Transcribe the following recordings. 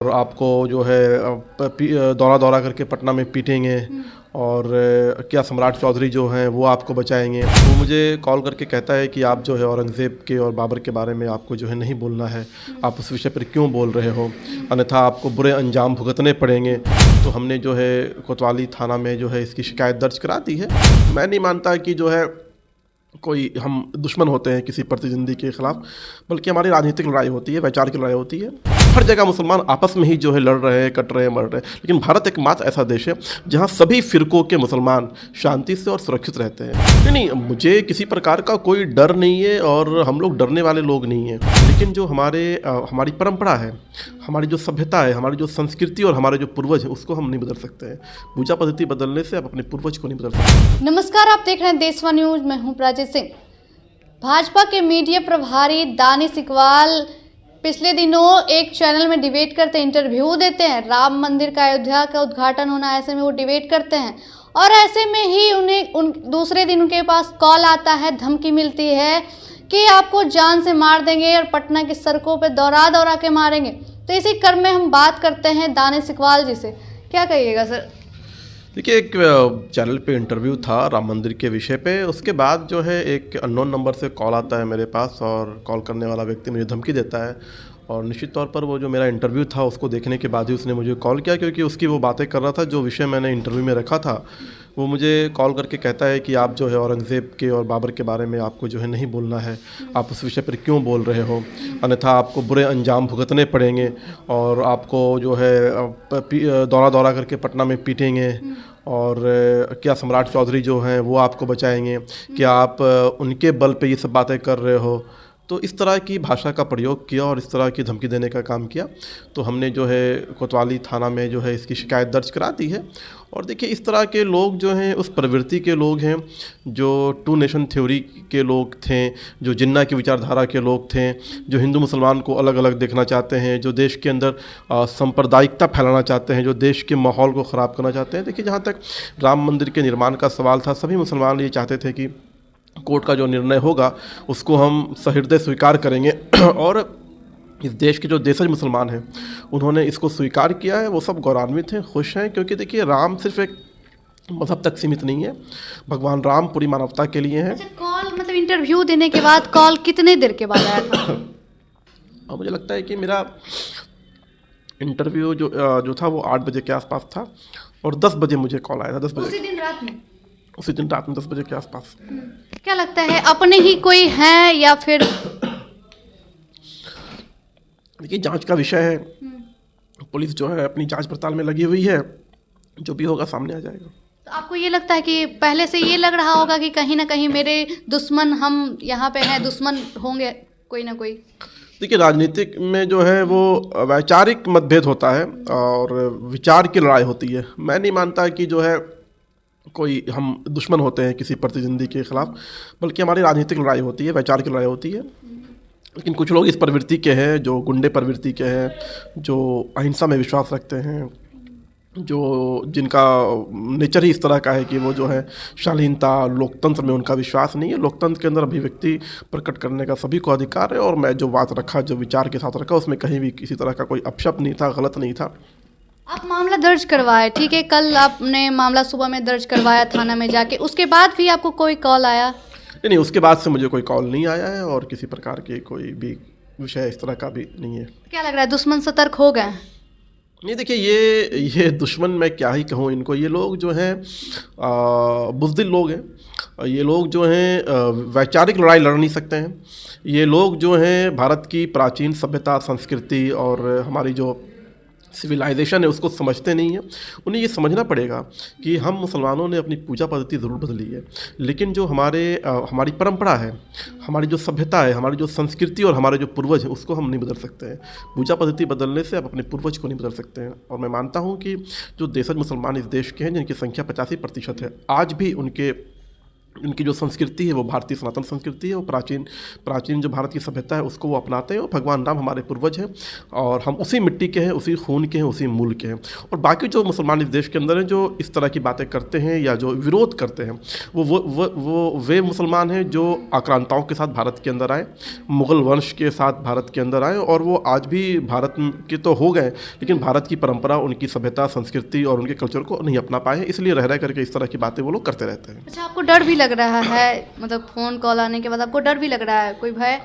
और आपको जो है दौरा दौरा करके पटना में पीटेंगे। और क्या सम्राट चौधरी जो हैं वो आपको बचाएंगे। वो मुझे कॉल करके कहता है कि आप जो है औरंगज़ेब के और बाबर के बारे में आपको जो है नहीं बोलना है, आप उस विषय पर क्यों बोल रहे हो, अन्यथा आपको बुरे अंजाम भुगतने पड़ेंगे। तो हमने जो है कोतवाली थाना में जो है इसकी शिकायत दर्ज करा दी है। मैं नहीं मानता कि जो है कोई हम दुश्मन होते हैं किसी प्रतिद्वंदी के ख़िलाफ़, बल्कि हमारी राजनीतिक लड़ाई होती है, वैचारिक लड़ाई होती है। हर जगह मुसलमान आपस में ही जो है लड़ रहे हैं, कट रहे हैं, मर रहे हैं, लेकिन भारत एकमात्र ऐसा देश है जहाँ सभी फ़िरक़ों के मुसलमान शांति से और सुरक्षित रहते हैं। नहीं, मुझे किसी प्रकार का कोई डर नहीं है और हम लोग डरने वाले लोग नहीं हैं। लेकिन जो हमारी परंपरा है, हमारी जो सभ्यता है, हमारी जो संस्कृति और हमारे जो पूर्वज हैं, उसको हम नहीं बदल सकते हैं। पूजा पद्धति बदलने से आप अपने पूर्वज को नहीं बदल सकते। नमस्कार, आप देख रहे हैं देशवा न्यूज। मैं हूं प्राची सिंह। भाजपा के मीडिया प्रभारी दानिश इकबाल पिछले दिनों एक चैनल में डिबेट करते हैं, इंटरव्यू देते हैं। राम मंदिर का अयोध्या का उद्घाटन होना, ऐसे में वो डिबेट करते हैं और ऐसे में ही उन्हें दूसरे दिन उनके पास कॉल आता है, धमकी मिलती है कि आपको जान से मार देंगे और पटना की सड़कों पे दौरा दौरा के मारेंगे। तो इसी क्रम में हम बात करते हैं दानिश इकबाल जी से। क्या कहिएगा सर? देखिए, एक चैनल पे इंटरव्यू था राम मंदिर के विषय पे। उसके बाद जो है एक अननोन नंबर से कॉल आता है मेरे पास और कॉल करने वाला व्यक्ति मुझे धमकी देता है। और निश्चित तौर पर वो जो मेरा इंटरव्यू था उसको देखने के बाद ही उसने मुझे कॉल किया, क्योंकि उसकी वो बातें कर रहा था जो विषय मैंने इंटरव्यू में रखा था। वो मुझे कॉल करके कहता है कि आप जो है औरंगज़ेब के और बाबर के बारे में आपको जो है नहीं बोलना है, आप उस विषय पर क्यों बोल रहे हो, अन्यथा आपको बुरे अंजाम भुगतने पड़ेंगे और आपको जो है दौरा दौरा करके पटना में पीटेंगे। और क्या सम्राट चौधरी जो हैं वो आपको बचाएंगे, क्या आप उनके बल पे ये सब बातें कर रहे हो। तो इस तरह की भाषा का प्रयोग किया और इस तरह की धमकी देने का काम किया। तो हमने जो है कोतवाली थाना में जो है इसकी शिकायत दर्ज करा दी है। और देखिए, इस तरह के लोग जो हैं उस प्रवृत्ति के लोग हैं, जो टू नेशन थ्योरी के लोग थे, जो जिन्ना की विचारधारा के लोग थे, जो हिंदू मुसलमान को अलग अलग देखना चाहते हैं, जो देश के अंदर सांप्रदायिकता फैलाना चाहते हैं, जो देश के माहौल को ख़राब करना चाहते हैं। देखिए, जहाँ तक राम मंदिर के निर्माण का सवाल था, सभी मुसलमान ये चाहते थे कि कोर्ट का जो निर्णय होगा उसको हम सहृदय स्वीकार करेंगे। और इस देश के जो देशज मुसलमान हैं उन्होंने इसको स्वीकार किया है। वो सब गौरवान्वित हैं, खुश हैं, क्योंकि देखिए, राम सिर्फ एक मज़हब तक सीमित नहीं है, भगवान राम पूरी मानवता के लिए हैं। अच्छा, कॉल मतलब इंटरव्यू देने के बाद कॉल कितने देर के बाद आया था? और मुझे लगता है कि मेरा इंटरव्यू जो था वो 8 बजे के आसपास था और 10 बजे मुझे कॉल आया था। 10 बजे उसी दिन रात में? उसी दिन रात में 10 बजे के आसपास। क्या लगता है, अपने ही कोई हैं या फिर? देखिए, जांच का विषय है, पुलिस जो है अपनी जांच पड़ताल में लगी हुई है, जो भी होगा सामने आ जाएगा। तो आपको ये लगता है कि पहले से ये लग रहा होगा कि कहीं ना कहीं मेरे दुश्मन हम यहाँ पे हैं, दुश्मन होंगे कोई ना कोई? देखिए, राजनीतिक में जो है वो वैचारिक मतभेद होता है और विचार की लड़ाई होती है। मैं नहीं मानता कि जो है कोई हम दुश्मन होते हैं किसी प्रतिद्वंदी के ख़िलाफ़, बल्कि हमारी राजनीतिक लड़ाई होती है, वैचारिक लड़ाई होती है। लेकिन कुछ लोग इस प्रवृत्ति के हैं, जो गुंडे प्रवृत्ति के हैं, जो अहिंसा में विश्वास रखते हैं, जिनका नेचर ही इस तरह का है कि वो जो है शालीनता, लोकतंत्र में उनका विश्वास नहीं है। लोकतंत्र के अंदर अभिव्यक्ति प्रकट करने का सभी को अधिकार है। और मैं जो बात रखा, जो विचार के साथ रखा, उसमें कहीं भी किसी तरह का कोई अपशब्द नहीं था, गलत नहीं था। आप मामला दर्ज करवाए, ठीक है, कल आपने मामला सुबह में दर्ज करवाया थाना में जाके, उसके बाद भी आपको कोई कॉल आया? नहीं, उसके बाद से मुझे कोई कॉल नहीं आया है और किसी प्रकार के कोई भी विषय इस तरह का भी नहीं है। क्या लग रहा है, दुश्मन सतर्क हो गए? नहीं, देखिए, ये दुश्मन मैं क्या ही कहूँ इनको। ये लोग जो हैं बुज़दिल लोग हैं। ये लोग जो हैं वैचारिक लड़ाई लड़ नहीं सकते हैं। ये लोग जो हैं भारत की प्राचीन सभ्यता, संस्कृति और हमारी जो सिविलाइजेशन है उसको समझते नहीं हैं। उन्हें ये समझना पड़ेगा कि हम मुसलमानों ने अपनी पूजा पद्धति ज़रूर बदली है, लेकिन जो हमारी परंपरा है, हमारी जो सभ्यता है, हमारी जो संस्कृति और हमारे जो पूर्वज हैं, उसको हम नहीं बदल सकते हैं। पूजा पद्धति बदलने से आप अपने पूर्वज को नहीं बदल सकते हैं। और मैं मानता हूँ कि जो देशज मुसलमान इस देश के हैं, जिनकी संख्या 85% है, आज भी उनके उनकी जो संस्कृति है वो भारतीय सनातन संस्कृति है, वो प्राचीन जो भारत की सभ्यता है उसको वो अपनाते हैं। और भगवान राम हमारे पूर्वज हैं और हम उसी मिट्टी के हैं, उसी खून के हैं, उसी मूल के हैं। और बाकी जो मुसलमान इस देश के अंदर हैं जो इस तरह की बातें करते हैं या जो विरोध करते हैं, वे मुसलमान हैं जो आक्रांताओं के साथ भारत के अंदर आए, मुग़ल वंश के साथ भारत के अंदर आए, और वो आज भी भारत के तो हो गए लेकिन भारत की परंपरा, उनकी सभ्यता, संस्कृति और उनके कल्चर को नहीं अपना पाए हैं। इसलिए रह करके इस तरह की बातें वो लोग करते रहते हैं। अच्छा, आपको डर भी लग रहा है, मतलब फोन कॉल आने के बाद आपको डर भी लग रहा है, कोई भय?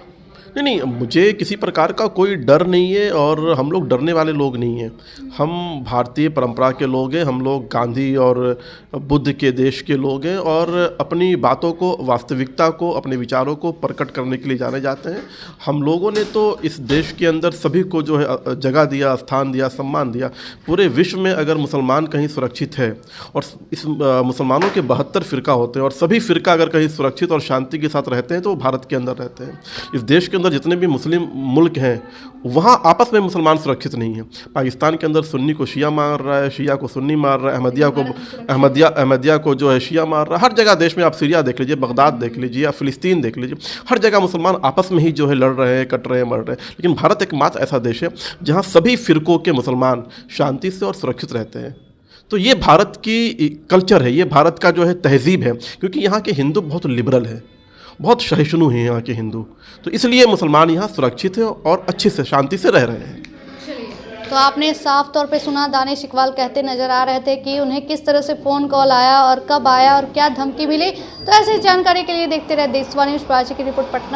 नहीं, मुझे किसी प्रकार का कोई डर नहीं है और हम लोग डरने वाले लोग नहीं हैं। हम भारतीय परंपरा के लोग हैं, हम लोग गांधी और बुद्ध के देश के लोग हैं और अपनी बातों को, वास्तविकता को, अपने विचारों को प्रकट करने के लिए जाने जाते हैं। हम लोगों ने तो इस देश के अंदर सभी को जो है जगह दिया, स्थान दिया, सम्मान दिया। पूरे विश्व में अगर मुसलमान कहीं सुरक्षित है और इस मुसलमानों के 72 फ़िरका होते हैं और सभी फ़िरका अगर कहीं सुरक्षित और शांति के साथ रहते हैं तो वो भारत के अंदर रहते हैं। इस देश के अंदर जितने भी मुस्लिम मुल्क हैं वहाँ आपस में मुसलमान सुरक्षित नहीं है। पाकिस्तान के अंदर सुन्नी को शिया मार रहा है, शिया को सुन्नी मार रहा है, अहमदिया को जो है शिया मार रहा है। हर जगह देश में आप सीरिया देख लीजिए, बगदाद देख लीजिए, या फ़िलिस्तीन देख लीजिए, हर जगह मुसलमान आपस में ही जो है लड़ रहे हैं, कट रहे हैं, मर रहे हैं। लेकिन भारत एकमात्र ऐसा देश है जहाँ सभी फ़िरकों के मुसलमान शांति से और सुरक्षित रहते हैं। तो ये भारत की कल्चर है, ये भारत का जो है तहजीब है, क्योंकि यहाँ के हिंदू बहुत लिबरल है, बहुत सहिष्णु हैं यहाँ के हिंदू। तो इसलिए मुसलमान यहाँ सुरक्षित है और अच्छे से, शांति से रह रहे हैं। तो आपने साफ तौर पे सुना, दानिश इकबाल कहते नजर आ रहे थे कि उन्हें किस तरह से फ़ोन कॉल आया और कब आया और क्या धमकी मिली। तो ऐसी जानकारी के लिए देखते रहे देशवा न्यूज़। प्राची की रिपोर्ट, पटना।